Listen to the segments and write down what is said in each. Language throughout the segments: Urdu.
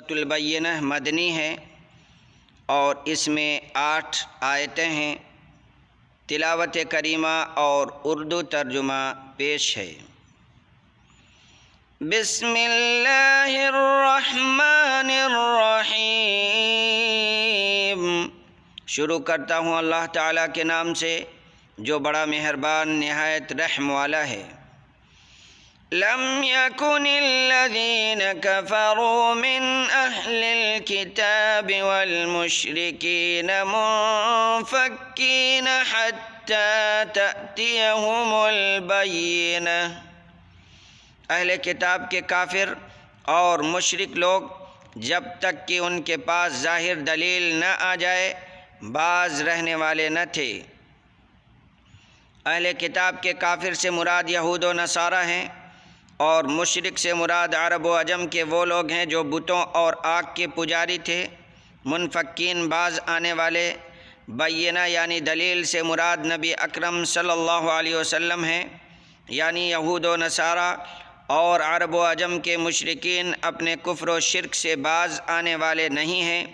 سورۃ البینہ مدنی ہے اور اس میں 8 آیتیں ہیں۔ تلاوت کریمہ اور اردو ترجمہ پیش ہے۔ بسم اللہ الرحمن الرحیم۔ شروع کرتا ہوں اللہ تعالیٰ کے نام سے جو بڑا مہربان نہایت رحم والا ہے۔ لم يكن الذين كفروا من أهل الكتاب والمشركين منفكين حتى تأتيهم البينة۔ اہل کتاب کے کافر اور مشرک لوگ جب تک کہ ان کے پاس ظاہر دلیل نہ آ جائے باز رہنے والے نہ تھے۔ اہل کتاب کے کافر سے مراد یہود و نصارہ ہیں اور مشرک سے مراد عرب و عجم کے وہ لوگ ہیں جو بتوں اور آگ کے پجاری تھے۔ منفکین باز آنے والے، بینہ یعنی دلیل سے مراد نبی اکرم صلی اللہ علیہ وسلم ہیں، یعنی یہود و نصارہ اور عرب و عجم کے مشرکین اپنے کفر و شرک سے باز آنے والے نہیں ہیں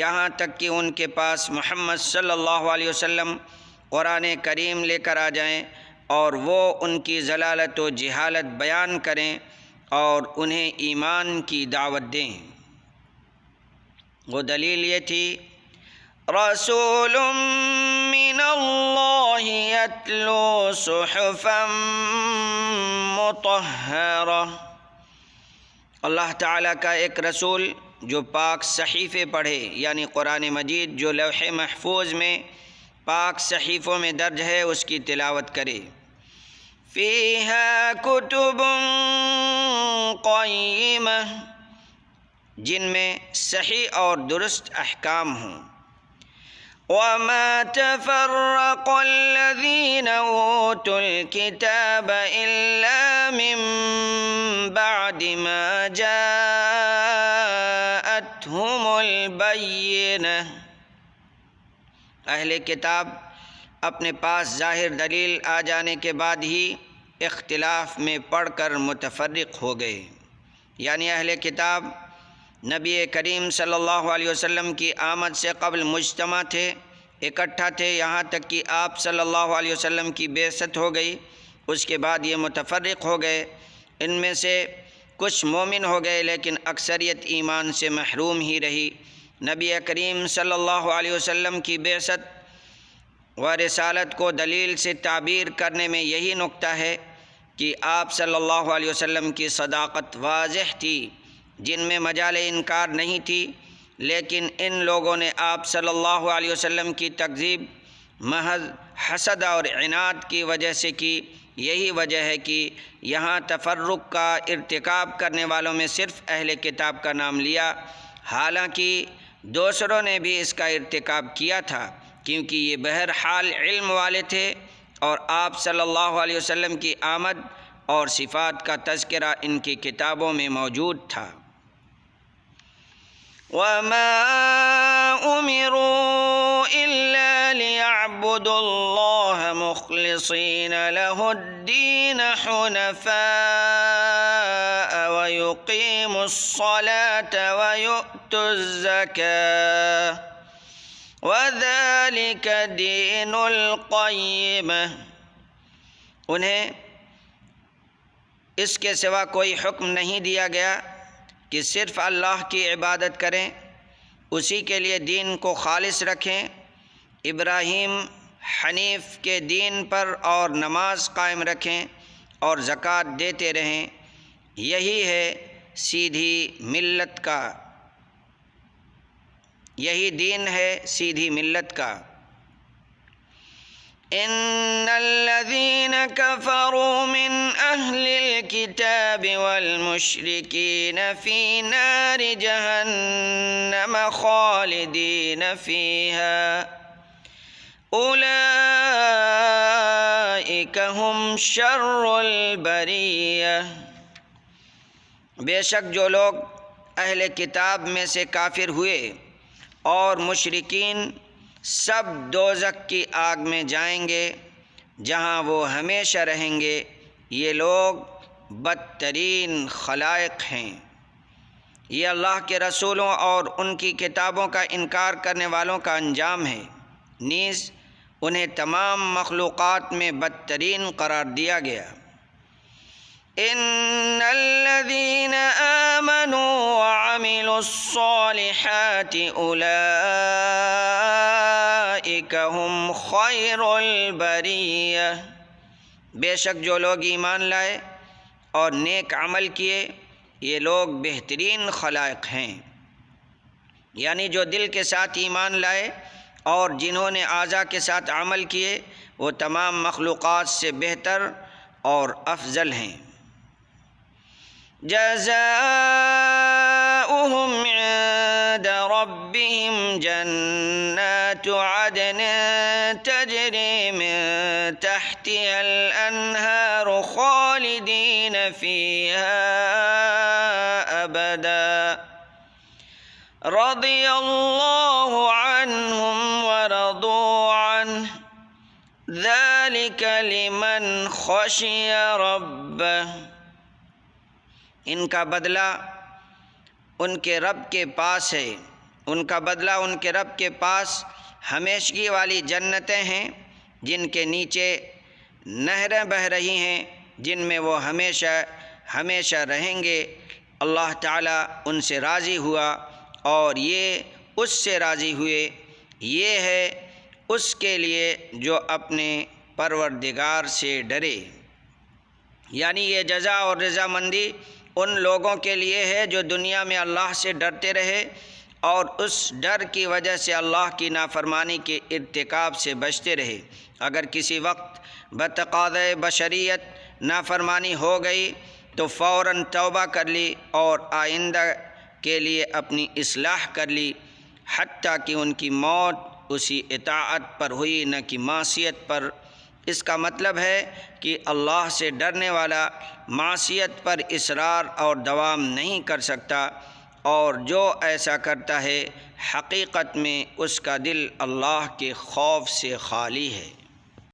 یہاں تک کہ ان کے پاس محمد صلی اللہ علیہ وسلم قرآن کریم لے کر آ جائیں اور وہ ان کی ضلالت و جہالت بیان کریں اور انہیں ایمان کی دعوت دیں۔ وہ دلیل یہ تھی، رسول من اللہ یتلو صحفا مطہرہ، اللہ تعالیٰ کا ایک رسول جو پاک صحیفے پڑھے، یعنی قرآن مجید جو لوح محفوظ میں پاک صحیفوں میں درج ہے اس کی تلاوت کرے۔ فیہا کتب قیمہ، جن میں صحیح اور درست احکام ہوں۔ وما تفرق الذین اوتوا الکتاب الا من بعد ما جاءتهم البینہ، اہل کتاب اپنے پاس ظاہر دلیل آ جانے کے بعد ہی اختلاف میں پڑھ کر متفرق ہو گئے، یعنی اہل کتاب نبی کریم صلی اللہ علیہ وسلم کی آمد سے قبل مجتمع تھے، اکٹھا تھے، یہاں تک کہ آپ صلی اللہ علیہ وسلم کی بعثت ہو گئی، اس کے بعد یہ متفرق ہو گئے۔ ان میں سے کچھ مومن ہو گئے لیکن اکثریت ایمان سے محروم ہی رہی۔ نبی کریم صلی اللہ علیہ وسلم کی بعثت و رسالت کو دلیل سے تعبیر کرنے میں یہی نکتہ ہے کہ آپ صلی اللہ علیہ وسلم کی صداقت واضح تھی، جن میں مجال انکار نہیں تھی، لیکن ان لوگوں نے آپ صلی اللہ علیہ وسلم کی تکذیب محض حسد اور عناد کی وجہ سے کی۔ یہی وجہ ہے کہ یہاں تفرق کا ارتکاب کرنے والوں میں صرف اہل کتاب کا نام لیا، حالانکہ دوسروں نے بھی اس کا ارتکاب کیا تھا، کیونکہ یہ بہرحال علم والے تھے اور آپ صلی اللہ علیہ وسلم کی آمد اور صفات کا تذکرہ ان کی کتابوں میں موجود تھا۔ وَمَا أُمِرُوا إِلَّا لِيَعْبُدُوا اللَّهَ مُخْلِصِينَ لَهُ الدِّينَ حُنَفَاءَ وَيُقِيمُوا الصَّلَاةَ وَيُؤْتُوا الزَّكَاةَ وَذَلِكَ دِينُ الْقَيِّمَةِ، انہیں اس کے سوا کوئی حکم نہیں دیا گیا کہ صرف اللہ کی عبادت کریں، اسی کے لیے دین کو خالص رکھیں، ابراہیم حنیف کے دین پر اور نماز قائم رکھیں اور زکوٰۃ دیتے رہیں، یہی ہے سیدھی ملت کا، یہی دین ہے سیدھی ملت کا۔ ان الذين كفروا من اهل الكتاب والمشركين في نار جهنم خالدين فيها اولئك هم شر البرية، بے شک جو لوگ اہل کتاب میں سے کافر ہوئے اور مشرکین سب دوزخ کی آگ میں جائیں گے جہاں وہ ہمیشہ رہیں گے، یہ لوگ بدترین خلائق ہیں۔ یہ اللہ کے رسولوں اور ان کی کتابوں کا انکار کرنے والوں کا انجام ہے، نیز انہیں تمام مخلوقات میں بدترین قرار دیا گیا۔ ان الذين آمنوا وعملوا الصالحات اولئك هم خیر البریہ، بے شک جو لوگ ایمان لائے اور نیک عمل کیے یہ لوگ بہترین خلائق ہیں، یعنی جو دل کے ساتھ ایمان لائے اور جنہوں نے اعضاء کے ساتھ عمل کیے وہ تمام مخلوقات سے بہتر اور افضل ہیں۔ جزاؤہم عند ربہم جنات عدن تجری من تحتها الانہار خالدین فیہا ابدا رضی اللہ عنہم ورضوا عنہ ذلک لمن خشی ربہ، ان کا بدلہ ان کے رب کے پاس ہے، ان کا بدلہ ان کے رب کے پاس ہمیشگی والی جنتیں ہیں جن کے نیچے نہریں بہہ رہی ہیں جن میں وہ ہمیشہ ہمیشہ رہیں گے۔ اللہ تعالیٰ ان سے راضی ہوا اور یہ اس سے راضی ہوئے، یہ ہے اس کے لیے جو اپنے پروردگار سے ڈرے، یعنی یہ جزا اور رضامندی ان لوگوں کے لیے ہے جو دنیا میں اللہ سے ڈرتے رہے اور اس ڈر کی وجہ سے اللہ کی نافرمانی کے ارتکاب سے بچتے رہے۔ اگر کسی وقت بتقاضۂ بشریت نافرمانی ہو گئی تو فوراً توبہ کر لی اور آئندہ کے لیے اپنی اصلاح کر لی، حتیٰ کہ ان کی موت اسی اطاعت پر ہوئی نہ کہ معصیت پر۔ اس کا مطلب ہے کہ اللہ سے ڈرنے والا معصیت پر اصرار اور دوام نہیں کر سکتا، اور جو ایسا کرتا ہے حقیقت میں اس کا دل اللہ کے خوف سے خالی ہے۔